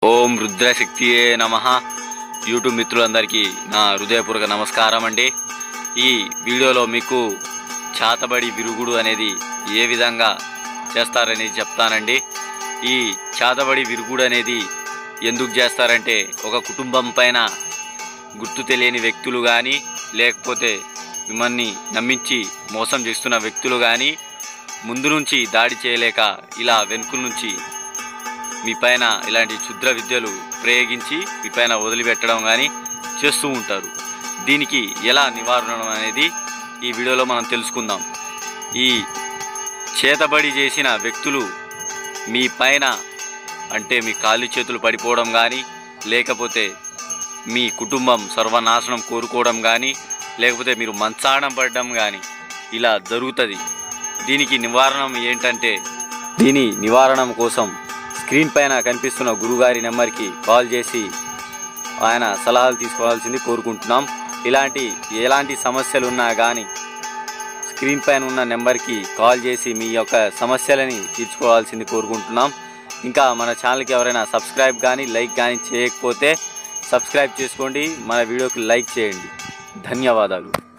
ఓం రుద్రశక్తియే నమః. యూట్యూబ్ మిత్రులందరికీ నా హృదయపూర్వక నమస్కారం అండి. ఈ వీడియోలో మీకు చాతబడి విరుగుడు అనేది ఏ విధంగా చేస్తారనేది చెప్తానండి. ఈ చాతబడి విరుగుడు అనేది ఎందుకు చేస్తారంటే, ఒక కుటుంబం పైన గుర్తు తెలియని వ్యక్తులు కానీ, లేకపోతే మిమ్మల్ని నమ్మించి మోసం చేస్తున్న వ్యక్తులు కానీ ముందు నుంచి దాడి చేయలేక ఇలా వెనుకల నుంచి మీ పైన ఇలాంటి క్షుద్ర విద్యలు ప్రయోగించి మీ పైన వదిలిపెట్టడం కానీ చేస్తూ ఉంటారు. దీనికి ఎలా నివారణ అనేది ఈ వీడియోలో మనం తెలుసుకుందాం. ఈ చేతబడి చేసిన వ్యక్తులు మీ పైన అంటే మీ కాళ్ళు చేతులు పడిపోవడం కానీ, లేకపోతే మీ కుటుంబం సర్వనాశనం కోరుకోవడం కానీ, లేకపోతే మీరు మంచాడం పడడం కానీ ఇలా జరుగుతుంది. దీనికి నివారణ ఏంటంటే, దీని నివారణ కోసం స్క్రీన్ పైన కనిపిస్తున్న గురుగారి నెంబర్కి కాల్ చేసి ఆయన సలహాలు తీసుకోవాల్సింది కోరుకుంటున్నాం. ఎలాంటి సమస్యలు ఉన్నా కానీ స్క్రీన్ పైన ఉన్న నెంబర్కి కాల్ చేసి మీ యొక్క సమస్యలని తీర్చుకోవాల్సింది కోరుకుంటున్నాం. ఇంకా మన ఛానల్కి ఎవరైనా సబ్స్క్రైబ్ కానీ లైక్ కానీ చేయకపోతే సబ్స్క్రైబ్ చేసుకోండి, మన వీడియోకి లైక్ చేయండి. ధన్యవాదాలు.